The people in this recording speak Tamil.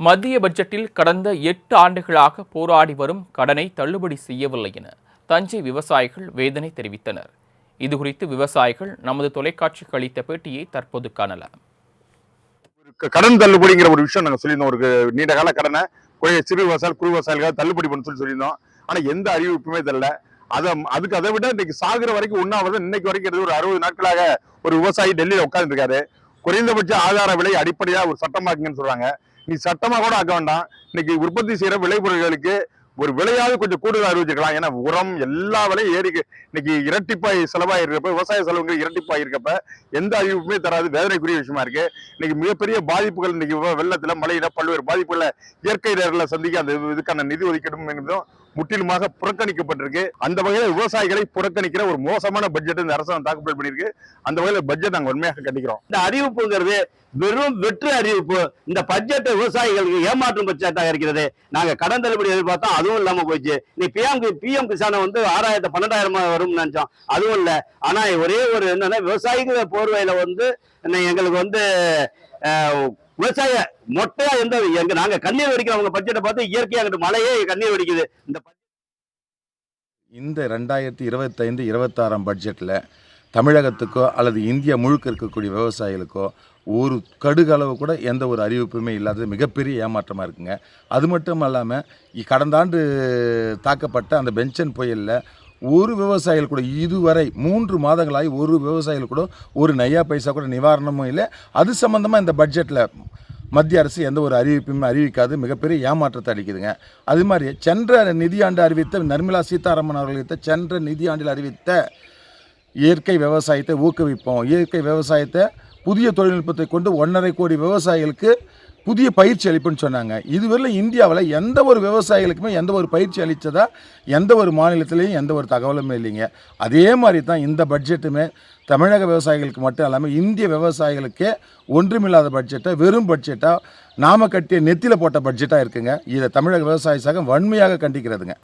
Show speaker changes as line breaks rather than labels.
மத்திய பட்ஜெட்டில் கடந்த 8 ஆண்டுகளாக போராடி வரும் கடனை தள்ளுபடி செய்யவில்லை என தஞ்சை விவசாயிகள் வேதனை தெரிவித்தனர். இதுகுறித்து விவசாயிகள் நமது தொலைக்காட்சிக்கு அளித்த பேட்டியை தற்போது காணலாம்.
கடன் தள்ளுபடிங்கிற ஒரு விஷயம் நாங்கள் சொல்லியிருந்தோம். ஒரு நீண்ட கால கடனை சிறு விவசாயிகள் குறு விவசாயிகளுக்காக தள்ளுபடி பண்ண சொல்லியிருந்தோம். ஆனா எந்த அறிவிப்புமே தெரியல. அதை விட இன்னைக்கு சாகுற வரைக்கும் உண்ணாவிரதம் இன்னைக்கு வரைக்கும் ஒரு 60 நாட்களாக ஒரு விவசாயி டெல்லியில உட்கார்ந்து இருக்காரு. குறைந்தபட்ச ஆதார விலை அடிப்படையா ஒரு சட்டமாக்குங்கன்னு சொல்றாங்க. நீ சட்டமா கூட ஆக்க வேண்டாம். இன்னைக்கு உற்பத்தி செய்யற விளைபொருட்களுக்கு ஒரு விலையாவது கொஞ்சம் கூடுதல் அறிவிச்சிருக்கலாம். ஏன்னா உரம் எல்லா விலையும் இன்னைக்கு இரட்டிப்பாய் செலவாயிருக்கப்ப, விவசாய செலவுகள் இரட்டிப்பாய் இருக்கப்ப எந்த அறிவிப்புமே தராது. வேதனைக்குரிய விஷயமா இருக்கு. இன்னைக்கு மிகப்பெரிய பாதிப்புகள் இன்னைக்கு வெள்ளத்துல மழையில பல்வேறு பாதிப்புகளை இயற்கை இடர்களை சந்திக்க அந்த இதுக்கான நிதி ஒதுக்கீடும் என்பதும் முற்றிலுமாக புறக்கணிக்கப்பட்டிருக்கு. அந்த வகையில் விவசாயிகளை புறக்கணிக்கிற ஒரு மோசமான பட்ஜெட் இந்த அரசாங்கம் தாக்கல் பண்ணியிருக்கு. அந்த வகையில் பட்ஜெட் நாங்கள் உண்மையாக கண்டிக்கிறோம்.
இந்த அறிவிப்புங்கிறது வெறும் வெற்று அறிவிப்பு. இந்த பட்ஜெட் விவசாயிகளுக்கு ஏமாற்றும் பட்ஜெட்டாக இருக்கிறது. நாங்க கடன் தள்ளுபடி எதிர்பார்த்தோம், அதுவும் இல்லாம போயிடுச்சு. நீ பிஎம் கிசான 1000 12,000 வரும் நினைச்சோம், அதுவும் இல்லை. ஆனா ஒரே ஒரு என்னன்னா, விவசாயிகள் போர்வையில எங்களுக்கு விவசாய மொட்டையா நாங்க கண்ணீர் வடிக்கிறவங்க பட்ஜெட்டை பார்த்து இயற்கையாக மழையே கண்ணீர் வடிக்குது.
இந்த 2025-26 பட்ஜெட்டில் தமிழகத்துக்கோ அல்லது இந்தியா முழுக்க இருக்கக்கூடிய விவசாயிகளுக்கோ ஒரு கடுகளவு கூட எந்த ஒரு அறிவிப்புமே இல்லாதது மிகப்பெரிய ஏமாற்றமாக இருக்குங்க. அது மட்டும் இல்லாமல் கடந்த ஆண்டு தாக்கப்பட்ட அந்த பென்ஷன் புயலில் ஒரு விவசாயிகள் கூட இதுவரை 3 மாதங்களாகி ஒரு விவசாயிகள் கூட ஒரு நையா பைசா கூட நிவாரணமும் இல்லை. அது சம்மந்தமாக இந்த பட்ஜெட்டில் மத்திய அரசு எந்த ஒரு அறிவிப்புமே அறிவிக்காது மிகப்பெரிய ஏமாற்றத்தை அளிக்குதுங்க. அது மாதிரி சென்ற நிதியாண்டு அறிவித்த நிர்மலா சீதாராமன் அவர்கள் சென்ற நிதியாண்டில் அறிவித்த இயற்கை விவசாயத்தை ஊக்குவிப்போம், இயற்கை விவசாயத்தை புதிய தொழில்நுட்பத்தை கொண்டு 1.5 கோடி விவசாயிகளுக்கு புதிய பயிற்சி அளிப்புன்னு சொன்னாங்க. இதுவரையில் இந்தியாவில் எந்த ஒரு விவசாயிகளுக்குமே எந்த ஒரு பயிற்சி அளித்ததா எந்த ஒரு மாநிலத்திலையும் எந்த ஒரு தகவலுமே இல்லைங்க. அதே மாதிரி தான் இந்த பட்ஜெட்டுமே தமிழக விவசாயிகளுக்கு மட்டும் இல்லாமல் இந்திய விவசாயிகளுக்கே ஒன்றுமில்லாத பட்ஜெட்டை வெறும் பட்ஜெட்டாக நாம கட்டிய நெத்தியில் போட்ட பட்ஜெட்டாக இருக்குங்க. இதை தமிழக விவசாய சங்கம் வன்மையாக கண்டிக்கிறதுங்க.